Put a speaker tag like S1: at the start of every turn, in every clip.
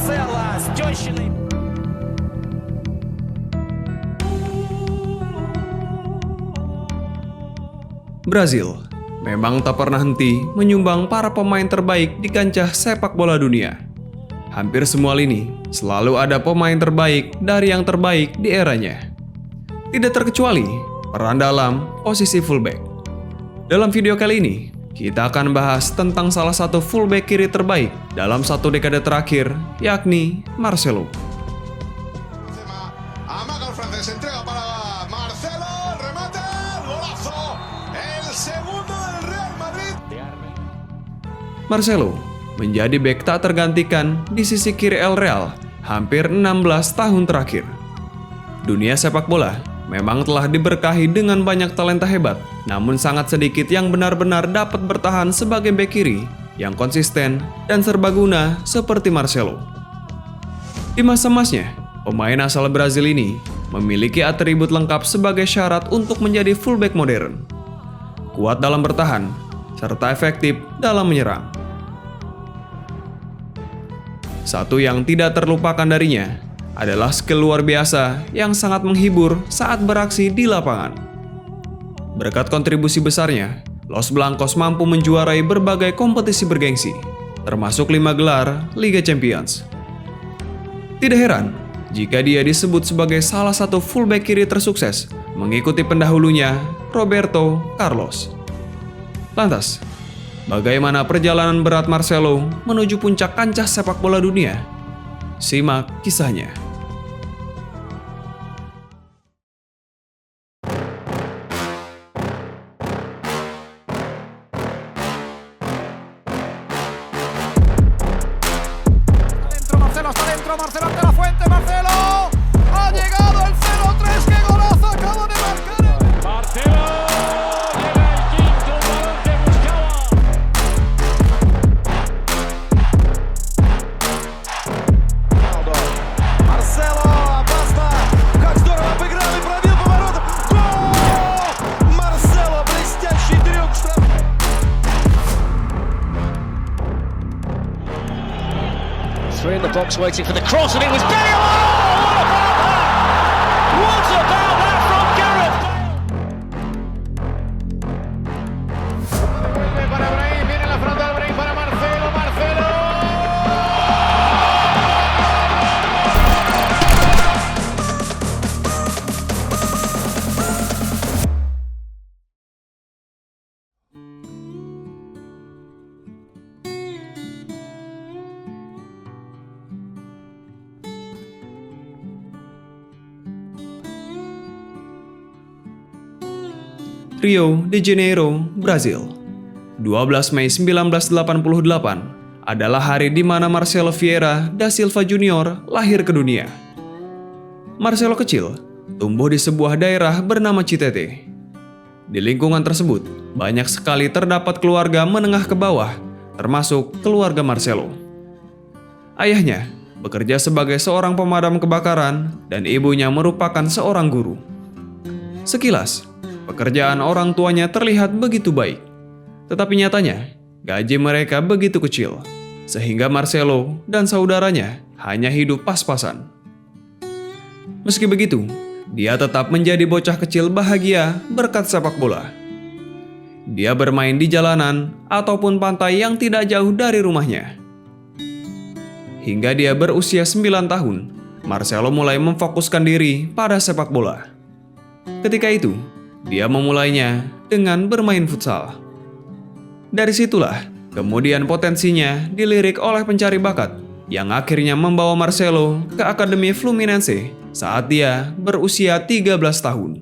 S1: Marcelo с тещиной.
S2: Brazil memang tak pernah henti menyumbang para pemain terbaik di kancah sepak bola dunia. Hampir semua lini selalu ada pemain terbaik dari yang terbaik di eranya. Tidak terkecuali peran dalam posisi fullback. Dalam video kali ini, kita akan bahas tentang salah satu fullback kiri terbaik dalam satu dekade terakhir, yakni Marcelo.
S3: Amaga el francés, entrega para Marcelo, el remate, el golazo, el segundo del Real Madrid.
S2: Marcelo menjadi bek tak tergantikan di sisi kiri El Real hampir 16 tahun terakhir. Dunia sepak bola memang telah diberkahi dengan banyak talenta hebat, namun sangat sedikit yang benar-benar dapat bertahan sebagai bek kiri yang konsisten dan serbaguna seperti Marcelo. Di masa-emasnya, pemain asal Brazil ini memiliki atribut lengkap sebagai syarat untuk menjadi fullback modern. Kuat dalam bertahan, serta efektif dalam menyerang. Satu yang tidak terlupakan darinya adalah skill luar biasa yang sangat menghibur saat beraksi di lapangan. Berkat kontribusi besarnya, Los Blancos mampu menjuarai berbagai kompetisi bergengsi, termasuk 5 gelar Liga Champions. Tidak heran jika dia disebut sebagai salah satu fullback kiri tersukses, mengikuti pendahulunya, Roberto Carlos. Lantas, bagaimana perjalanan berat Marcelo menuju puncak kancah sepak bola dunia? Simak kisahnya.
S1: Marcelo está dentro, Marcelo ante la fuente, Marcelo. Ha llegado el 0-3, qué golazo acaba de marcar. Marcelo llega el quinto balón que buscaba. Marcelo опасно, как здорово обыграл и пробил поворот. Гол! Марсело, блестящий трюк в штраф.
S4: Three in the box waiting for the cross, and it was Bale! Oh, what about that from Gareth
S1: Vuelve para Brahim, viene la frontal Brahim para Marcelo, Marcelo.
S2: Rio de Janeiro, Brazil. 12 Mei 1988 adalah hari di mana Marcelo Vieira da Silva Junior lahir ke dunia. Marcelo kecil tumbuh di sebuah daerah bernama Citete. Di lingkungan tersebut, banyak sekali terdapat keluarga menengah ke bawah, termasuk keluarga Marcelo. Ayahnya bekerja sebagai seorang pemadam kebakaran dan ibunya merupakan seorang guru. Sekilas, pekerjaan orang tuanya terlihat begitu baik, tetapi nyatanya gaji mereka begitu kecil, sehingga Marcelo dan saudaranya hanya hidup pas-pasan. Meski begitu, dia tetap menjadi bocah kecil bahagia berkat sepak bola. Dia bermain di jalanan ataupun pantai yang tidak jauh dari rumahnya. Hingga dia berusia 9 tahun, Marcelo mulai memfokuskan diri pada sepak bola. Ketika itu, dia memulainya dengan bermain futsal. Dari situlah, kemudian potensinya dilirik oleh pencari bakat yang akhirnya membawa Marcelo ke Akademi Fluminense saat dia berusia 13 tahun.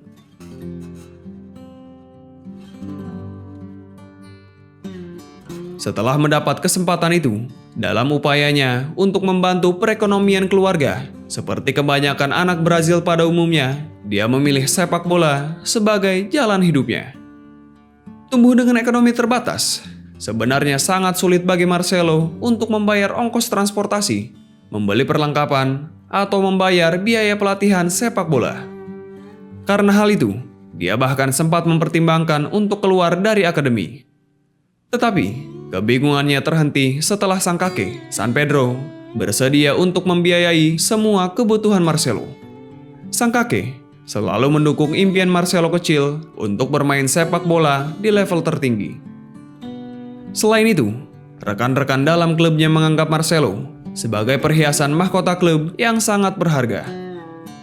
S2: Setelah mendapat kesempatan itu, dalam upayanya untuk membantu perekonomian keluarga, seperti kebanyakan anak Brazil pada umumnya, dia memilih sepak bola sebagai jalan hidupnya. Tumbuh dengan ekonomi terbatas, sebenarnya sangat sulit bagi Marcelo untuk membayar ongkos transportasi, membeli perlengkapan, atau membayar biaya pelatihan sepak bola. Karena hal itu, dia bahkan sempat mempertimbangkan untuk keluar dari akademi. Tetapi, kebingungannya terhenti setelah sang kakek, San Pedro, bersedia untuk membiayai semua kebutuhan Marcelo. Sang kakek selalu mendukung impian Marcelo kecil untuk bermain sepak bola di level tertinggi. Selain itu, rekan-rekan dalam klubnya menganggap Marcelo sebagai perhiasan mahkota klub yang sangat berharga.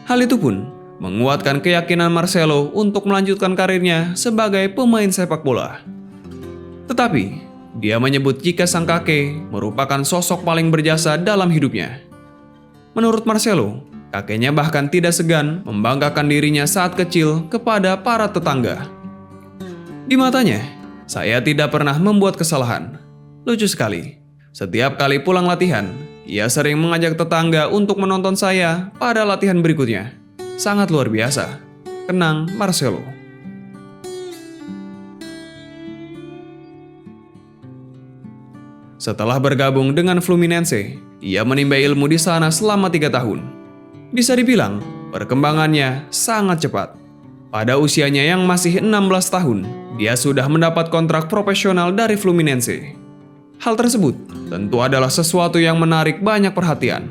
S2: Hal itu pun menguatkan keyakinan Marcelo untuk melanjutkan karirnya sebagai pemain sepak bola. Tetapi, dia menyebut jika sang kakek merupakan sosok paling berjasa dalam hidupnya. Menurut Marcelo, kakeknya bahkan tidak segan membanggakan dirinya saat kecil kepada para tetangga. Di matanya, saya tidak pernah membuat kesalahan. Lucu sekali. Setiap kali pulang latihan, ia sering mengajak tetangga untuk menonton saya pada latihan berikutnya. Sangat luar biasa. Kenang Marcelo. Setelah bergabung dengan Fluminense, ia menimba ilmu di sana selama 3 tahun. Bisa dibilang, perkembangannya sangat cepat. Pada usianya yang masih 16 tahun, dia sudah mendapat kontrak profesional dari Fluminense. Hal tersebut tentu adalah sesuatu yang menarik banyak perhatian.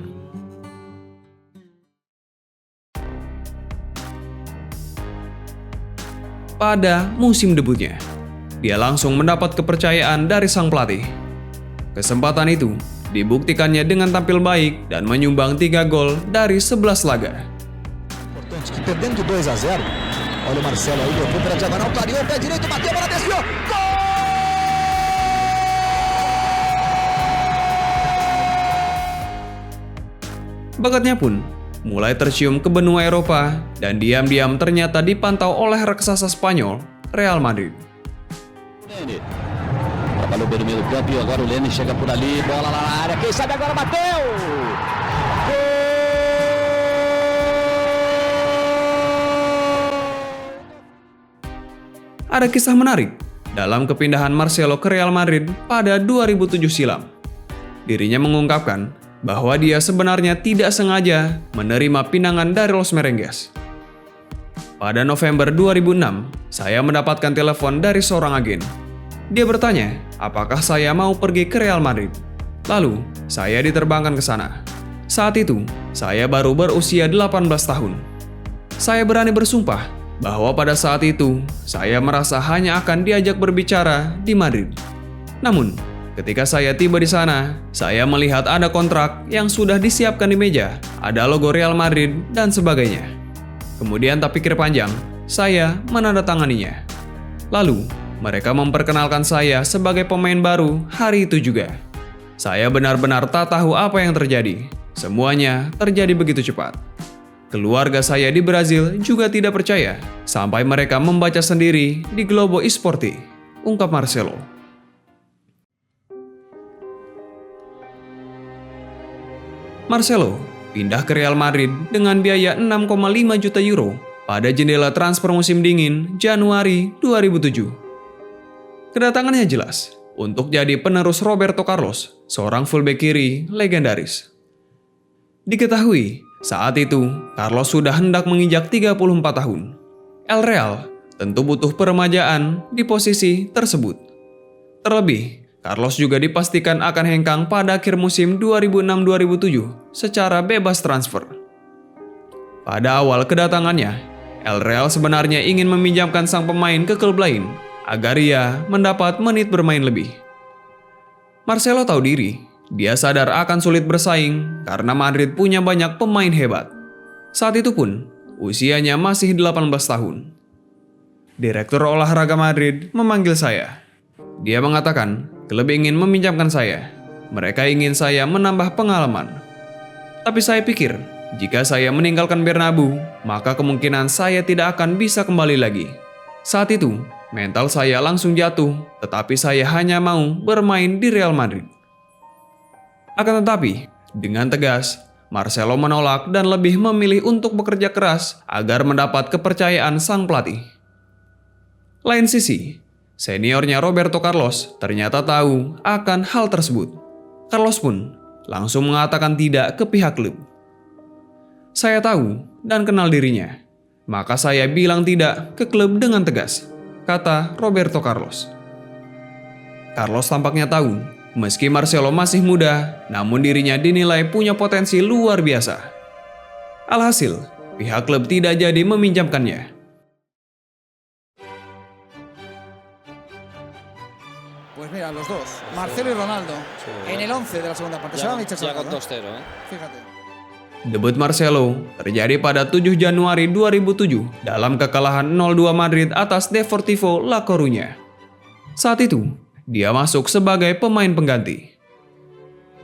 S2: Pada musim debutnya, dia langsung mendapat kepercayaan dari sang pelatih. Kesempatan itu dibuktikannya dengan tampil baik dan menyumbang 3 gol dari 11 laga.
S5: Perdendo 2-0. Olha o Marcelo aí, botou para a diagonal, clareou, pé direito, bateu, bola desviou. Gol!
S2: Bakatnya pun mulai tercium ke benua Eropa dan diam-diam ternyata dipantau oleh raksasa Spanyol, Real Madrid.
S4: Trabalhou bem no meio do campo e agora o Lene chega por ali, bola lá na área, quem sabe agora bateu!
S2: Ada kisah menarik dalam kepindahan Marcelo ke Real Madrid pada 2007 silam. Dirinya mengungkapkan bahwa dia sebenarnya tidak sengaja menerima pinangan dari Los Merengues. Pada November 2006, saya mendapatkan telepon dari seorang agen. Dia bertanya, apakah saya mau pergi ke Real Madrid. Lalu, saya diterbangkan ke sana. Saat itu, saya baru berusia 18 tahun. Saya berani bersumpah bahwa pada saat itu, saya merasa hanya akan diajak berbicara di Madrid. Namun, ketika saya tiba di sana, saya melihat ada kontrak yang sudah disiapkan di meja, ada logo Real Madrid dan sebagainya. Kemudian tak pikir panjang, saya menandatanganinya. Lalu, mereka memperkenalkan saya sebagai pemain baru hari itu juga. Saya benar-benar tak tahu apa yang terjadi. Semuanya terjadi begitu cepat. Keluarga saya di Brazil juga tidak percaya, sampai mereka membaca sendiri di Globo Esporte, ungkap Marcelo. Marcelo pindah ke Real Madrid dengan biaya 6,5 juta euro pada jendela transfer musim dingin Januari 2007. Kedatangannya jelas untuk jadi penerus Roberto Carlos, seorang fullback kiri legendaris. Diketahui, saat itu Carlos sudah hendak menginjak 34 tahun. El Real tentu butuh peremajaan di posisi tersebut. Terlebih, Carlos juga dipastikan akan hengkang pada akhir musim 2006-2007 secara bebas transfer. Pada awal kedatangannya, El Real sebenarnya ingin meminjamkan sang pemain ke klub lain agar ia mendapat menit bermain lebih. Marcelo tahu diri, dia sadar akan sulit bersaing karena Madrid punya banyak pemain hebat. Saat itu pun, usianya masih 18 tahun. Direktur olahraga Madrid memanggil saya. Dia mengatakan, klub ingin meminjamkan saya. Mereka ingin saya menambah pengalaman. Tapi saya pikir, jika saya meninggalkan Bernabeu, maka kemungkinan saya tidak akan bisa kembali lagi. Saat itu, mental saya langsung jatuh, tetapi saya hanya mau bermain di Real Madrid. Akan tetapi, dengan tegas, Marcelo menolak dan lebih memilih untuk bekerja keras agar mendapat kepercayaan sang pelatih. Lain sisi, seniornya Roberto Carlos ternyata tahu akan hal tersebut. Carlos pun langsung mengatakan tidak ke pihak klub. Saya tahu dan kenal dirinya, maka saya bilang tidak ke klub dengan tegas, kata Roberto Carlos. Carlos tampaknya tahu Meski Marcelo masih muda, namun dirinya dinilai punya potensi luar biasa. Alhasil, pihak klub tidak jadi meminjamkannya.
S1: Pues mira, los dos, Marcelo y Ronaldo, en el 11 de la segunda parte. Se va Michel
S4: Ya con
S1: Salgado.
S4: 2-0, ¿eh?
S1: Fíjate.
S2: Debut Marcelo terjadi pada 7 Januari 2007 dalam kekalahan 0-2 Madrid atas Deportivo La Coruña. Saat itu, dia masuk sebagai pemain pengganti.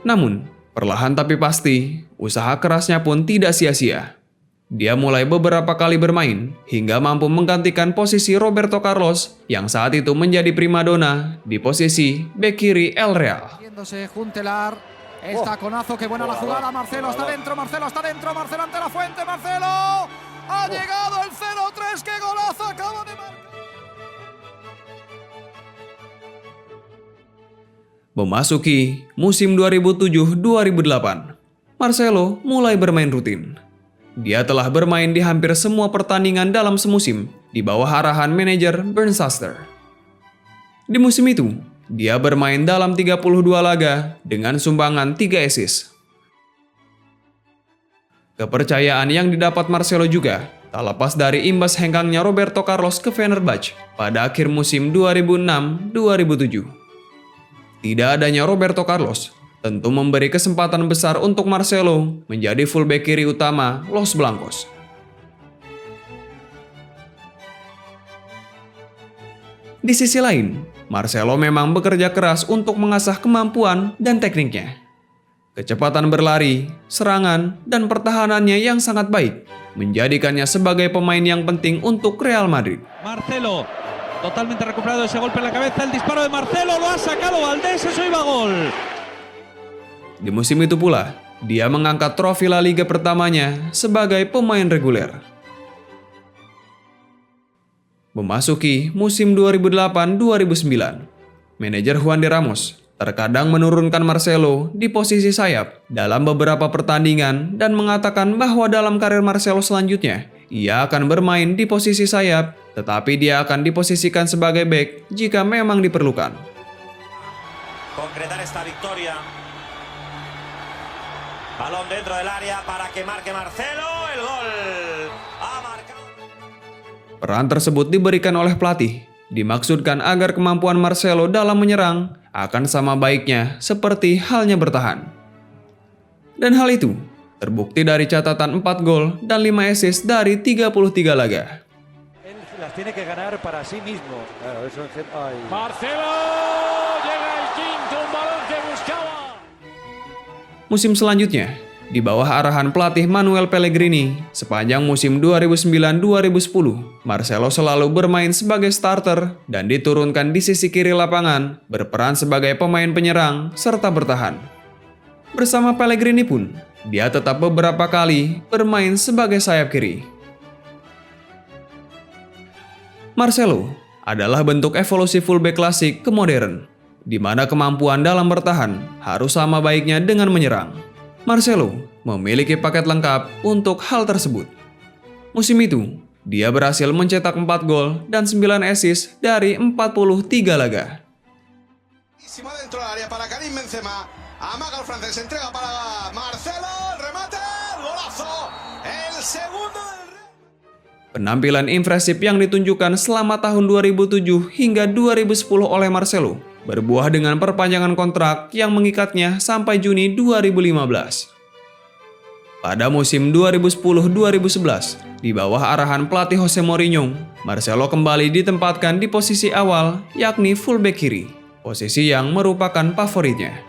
S2: Namun, perlahan tapi pasti, usaha kerasnya pun tidak sia-sia. Dia mulai beberapa kali bermain hingga mampu menggantikan posisi Roberto Carlos yang saat itu menjadi primadona di posisi bek kiri El Real.
S1: Yéndose Juntelar. El taconazo, qué buena la jugada. Marcelo está dentro, Marcelo está dentro, Marcelo ante la fuente, Marcelo. Ha llegado el 0-3, qué golazo acaba de marcar.
S2: Memasuki musim 2007-2008, Marcelo mulai bermain rutin. Dia telah bermain di hampir semua pertandingan dalam semusim di bawah arahan manajer Bernd Schuster. Di musim itu, dia bermain dalam 32 laga dengan sumbangan 3 assist. Kepercayaan yang didapat Marcelo juga tak lepas dari imbas hengkangnya Roberto Carlos ke Fenerbahce pada akhir musim 2006-2007. Tidak adanya Roberto Carlos tentu memberi kesempatan besar untuk Marcelo menjadi fullback kiri utama Los Blancos. Di sisi lain, Marcelo memang bekerja keras untuk mengasah kemampuan dan tekniknya. Kecepatan berlari, serangan, dan pertahanannya yang sangat baik menjadikannya sebagai pemain yang penting untuk Real Madrid.
S6: Marcelo, totalmente recuperado ese golpe en la cabeza, el disparo de Marcelo, lo ha sacado Valdés, eso iba gol.
S2: Di musim itu pula, dia mengangkat trofi La Liga pertamanya sebagai pemain reguler. Memasuki musim 2008-2009, manajer Juan de Ramos terkadang menurunkan Marcelo di posisi sayap dalam beberapa pertandingan dan mengatakan bahwa dalam karir Marcelo selanjutnya, ia akan bermain di posisi sayap, tetapi dia akan diposisikan sebagai bek jika memang diperlukan.
S7: Concretar esta victoria. Balón dentro del área para que marque Marcelo, el gol. Ha marcado.
S2: Peran tersebut diberikan oleh pelatih, dimaksudkan agar kemampuan Marcelo dalam menyerang akan sama baiknya seperti halnya bertahan. Dan hal itu terbukti dari catatan 4 gol dan 5 assist dari 33 laga.
S6: Las tiene que ganar para sí mismo.
S1: Marcelo llega el quinto, un balón que buscaba.
S2: Musim selanjutnya, di bawah arahan pelatih Manuel Pellegrini, sepanjang musim 2009-2010, Marcelo selalu bermain sebagai starter dan diturunkan di sisi kiri lapangan, berperan sebagai pemain penyerang serta bertahan. Bersama Pellegrini pun, dia tetap beberapa kali bermain sebagai sayap kiri. Marcelo adalah bentuk evolusi fullback klasik ke modern, di mana kemampuan dalam bertahan harus sama baiknya dengan menyerang. Marcelo memiliki paket lengkap untuk hal tersebut. Musim itu, dia berhasil mencetak 4 gol dan 9 assist dari 43 laga.
S3: Dentro del área para Karim Benzema. Amaga el francés, entrega para Marcelo, el remate, el golazo, el segundo del Real.
S2: Penampilan impresif yang ditunjukkan selama tahun 2007 hingga 2010 oleh Marcelo berbuah dengan perpanjangan kontrak yang mengikatnya sampai Juni 2015. Pada musim 2010-2011, di bawah arahan pelatih Jose Mourinho, Marcelo kembali ditempatkan di posisi awal, yakni fullback kiri, posisi yang merupakan favoritnya.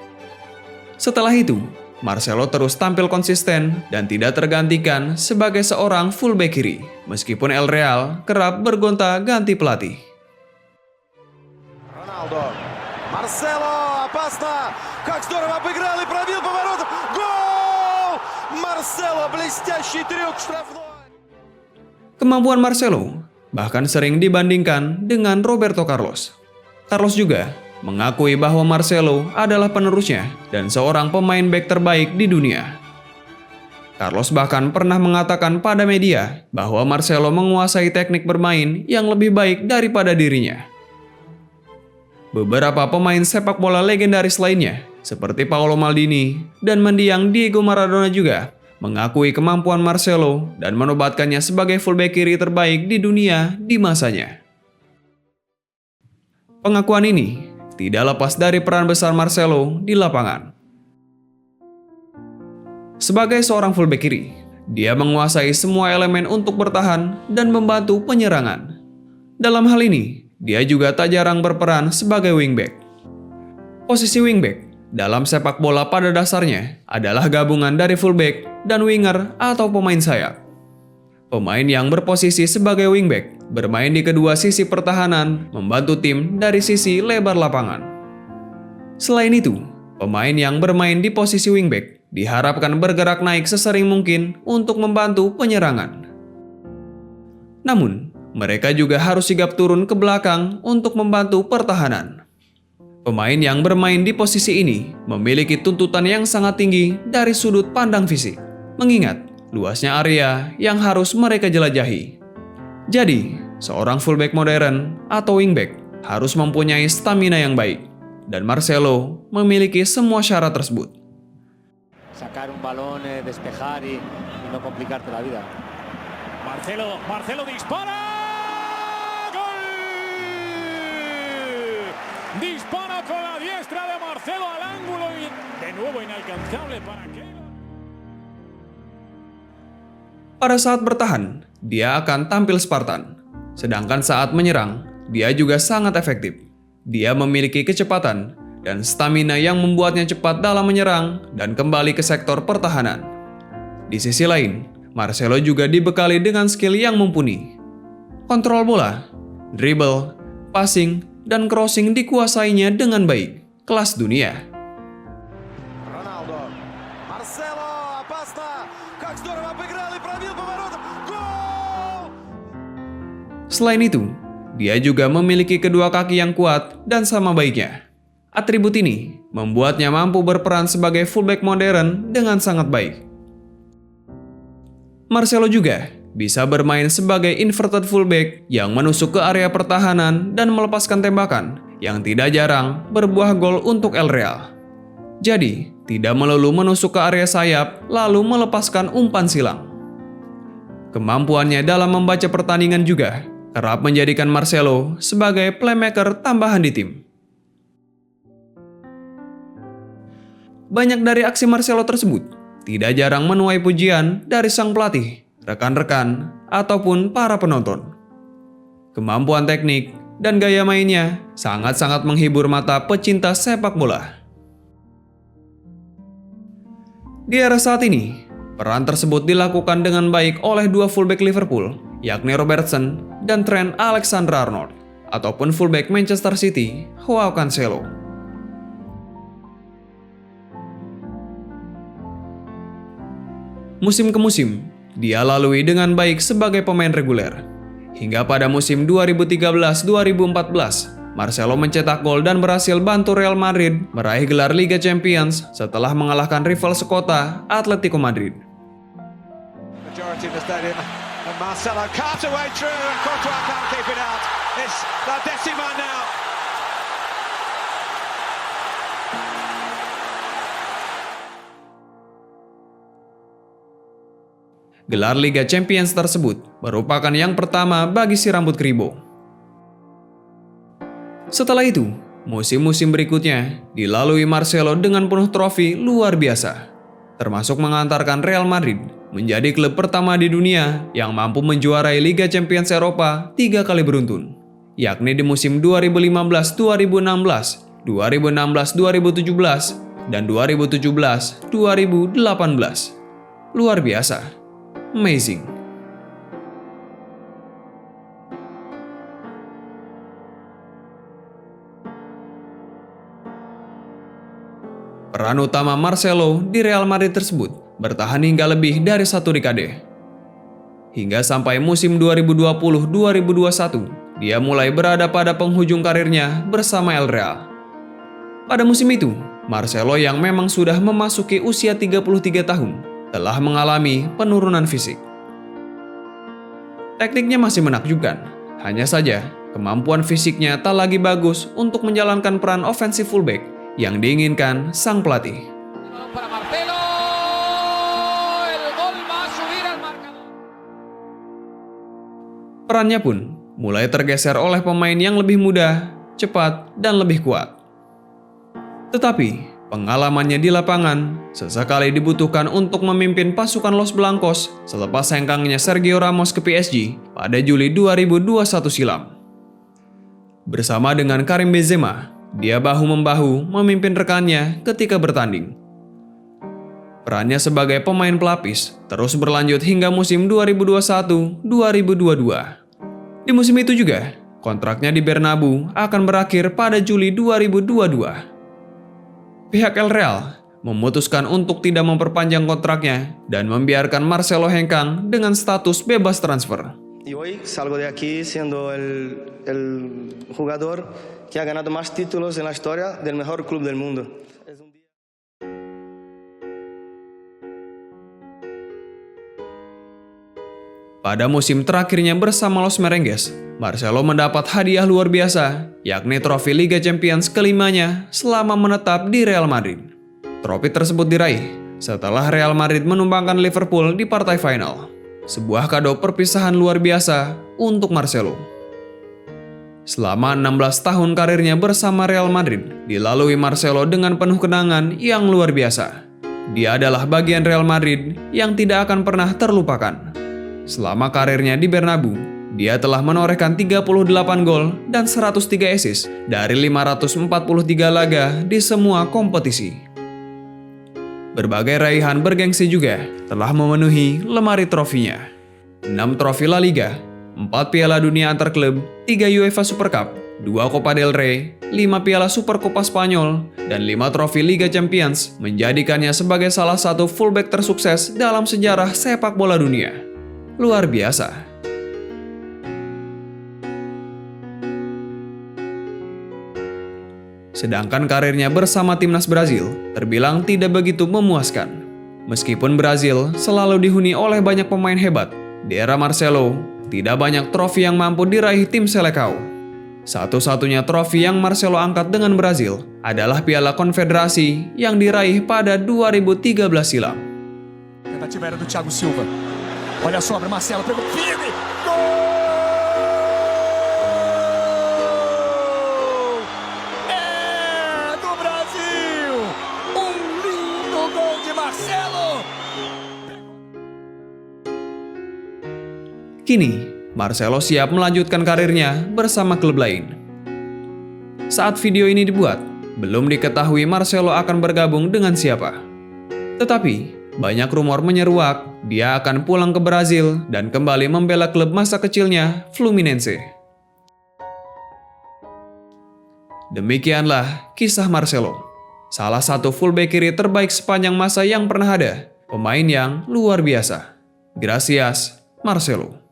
S2: Setelah itu, Marcelo terus tampil konsisten dan tidak tergantikan sebagai seorang fullback kiri, meskipun El Real kerap bergonta-ganti pelatih.
S8: Ronaldo. Марсело, опасно! Как здорово обыграл и пробил поворот! Гол! Марсело, блестящий трюк штрафной!
S2: Kemampuan Marcelo bahkan sering dibandingkan dengan Roberto Carlos. Carlos juga mengakui bahwa Marcelo adalah penerusnya dan seorang pemain bek terbaik di dunia. Carlos bahkan pernah mengatakan pada media bahwa Marcelo menguasai teknik bermain yang lebih baik daripada dirinya. Beberapa pemain sepak bola legendaris lainnya, seperti Paolo Maldini dan mendiang Diego Maradona juga, mengakui kemampuan Marcelo dan menobatkannya sebagai fullback kiri terbaik di dunia di masanya. Pengakuan ini tidak lepas dari peran besar Marcelo di lapangan. Sebagai seorang fullback kiri, dia menguasai semua elemen untuk bertahan dan membantu penyerangan. Dalam hal ini, dia juga tak jarang berperan sebagai wingback. Posisi wingback dalam sepak bola pada dasarnya adalah gabungan dari fullback dan winger atau pemain sayap. Pemain yang berposisi sebagai wingback bermain di kedua sisi pertahanan, membantu tim dari sisi lebar lapangan. Selain itu, pemain yang bermain di posisi wingback diharapkan bergerak naik sesering mungkin untuk membantu penyerangan. Namun, mereka juga harus sigap turun ke belakang untuk membantu pertahanan. Pemain yang bermain di posisi ini memiliki tuntutan yang sangat tinggi dari sudut pandang fisik, mengingat luasnya area yang harus mereka jelajahi. Jadi, seorang fullback modern atau wingback harus mempunyai stamina yang baik, dan Marcelo memiliki semua syarat tersebut.
S9: Sacar un balón, despejar y no complicarte la vida.
S1: Marcelo dispara. ¡Gol! Dispara con la diestra de Marcelo al ángulo y de nuevo inalcanzable para Keylor.
S2: Pada saat bertahan, dia akan tampil Spartan. Sedangkan saat menyerang, dia juga sangat efektif. Dia memiliki kecepatan dan stamina yang membuatnya cepat dalam menyerang dan kembali ke sektor pertahanan. Di sisi lain, Marcelo juga dibekali dengan skill yang mumpuni. Kontrol bola, dribble, passing, dan crossing dikuasainya dengan baik, kelas dunia.
S8: Ronaldo, Marcelo, опасно, как здорово обыграли, пробил поворот, гол!
S2: Selain itu, dia juga memiliki kedua kaki yang kuat dan sama baiknya. Atribut ini membuatnya mampu berperan sebagai fullback modern dengan sangat baik. Marcelo juga bisa bermain sebagai inverted fullback yang menusuk ke area pertahanan dan melepaskan tembakan yang tidak jarang berbuah gol untuk El Real. Jadi, tidak melulu menusuk ke area sayap lalu melepaskan umpan silang. Kemampuannya dalam membaca pertandingan juga kerap menjadikan Marcelo sebagai playmaker tambahan di tim. Banyak dari aksi Marcelo tersebut tidak jarang menuai pujian dari sang pelatih, rekan-rekan, ataupun para penonton. Kemampuan teknik dan gaya mainnya sangat-sangat menghibur mata pecinta sepak bola. Di era saat ini, peran tersebut dilakukan dengan baik oleh dua fullback Liverpool, yakni Robertson dan Trent Alexander-Arnold, ataupun fullback Manchester City, Joao Cancelo. Musim ke musim, dia lalui dengan baik sebagai pemain reguler. Hingga pada musim 2013-2014, Marcelo mencetak gol dan berhasil bantu Real Madrid meraih gelar Liga Champions setelah mengalahkan rival sekota Atletico Madrid.
S8: Majority in the stadium, and Marcelo cut away through, and Courtois can't keep it out. It's La Decima now.
S2: Gelar Liga Champions tersebut merupakan yang pertama bagi si rambut keribo. Setelah itu, musim-musim berikutnya dilalui Marcelo dengan penuh trofi luar biasa, termasuk mengantarkan Real Madrid menjadi klub pertama di dunia yang mampu menjuarai Liga Champions Eropa 3 kali beruntun, yakni di musim 2015-2016, 2016-2017, dan 2017-2018. Luar biasa. Amazing. Peran utama Marcelo di Real Madrid tersebut bertahan hingga lebih dari 1 dekade. Hingga sampai musim 2020-2021, dia mulai berada pada penghujung karirnya bersama El Real. Pada musim itu, Marcelo yang memang sudah memasuki usia 33 tahun, telah mengalami penurunan fisik. Tekniknya masih menakjubkan, hanya saja kemampuan fisiknya tak lagi bagus untuk menjalankan peran ofensif fullback yang diinginkan sang pelatih. Perannya pun mulai tergeser oleh pemain yang lebih muda, cepat, dan lebih kuat. Tetapi, pengalamannya di lapangan sesekali dibutuhkan untuk memimpin pasukan Los Blancos selepas hengkangnya Sergio Ramos ke PSG pada Juli 2021 silam. Bersama dengan Karim Benzema, dia bahu-membahu memimpin rekannya ketika bertanding. Perannya sebagai pemain pelapis terus berlanjut hingga musim 2021-2022. Di musim itu juga, kontraknya di Bernabeu akan berakhir pada Juli 2022. Pihak El Real memutuskan untuk tidak memperpanjang kontraknya dan membiarkan Marcelo hengkang dengan status bebas transfer.
S10: Y hoy salgo de aquí siendo el jugador que ha ganado más títulos en la historia del mejor club del mundo.
S2: Pada musim terakhirnya bersama Los Merengues, Marcelo mendapat hadiah luar biasa, yakni trofi Liga Champions kelimanya selama menetap di Real Madrid. Trofi tersebut diraih setelah Real Madrid menumbangkan Liverpool di partai final. Sebuah kado perpisahan luar biasa untuk Marcelo. Selama 16 tahun karirnya bersama Real Madrid, dilalui Marcelo dengan penuh kenangan yang luar biasa. Dia adalah bagian Real Madrid yang tidak akan pernah terlupakan. Selama karirnya di Bernabeu, dia telah menorehkan 38 gol dan 103 assist dari 543 laga di semua kompetisi. Berbagai raihan bergengsi juga telah memenuhi lemari trofinya. 6 trofi La Liga, 4 Piala Dunia antar klub, 3 UEFA Super Cup, 2 Copa del Rey, 5 Piala Supercopa Spanyol, dan 5 trofi Liga Champions menjadikannya sebagai salah satu fullback tersukses dalam sejarah sepak bola dunia. Luar biasa. Sedangkan karirnya bersama timnas Brazil terbilang tidak begitu memuaskan. Meskipun Brazil selalu dihuni oleh banyak pemain hebat, di era Marcelo tidak banyak trofi yang mampu diraih tim Selecao. Satu-satunya trofi yang Marcelo angkat dengan Brazil adalah Piala Konfederasi yang diraih pada 2013 silam.
S1: Tentativa era do Thiago Silva. Olha a sobra, Marcelo pegou firme. Gol! É do Brasil! Lindo gol de Marcelo!
S2: Kini, Marcelo siap melanjutkan karirnya bersama klub lain. Saat video ini dibuat, belum diketahui Marcelo akan bergabung dengan siapa. Tetapi, banyak rumor menyeruak dia akan pulang ke Brazil dan kembali membela klub masa kecilnya, Fluminense. Demikianlah kisah Marcelo, salah satu fullback kiri terbaik sepanjang masa yang pernah ada, pemain yang luar biasa. Gracias, Marcelo.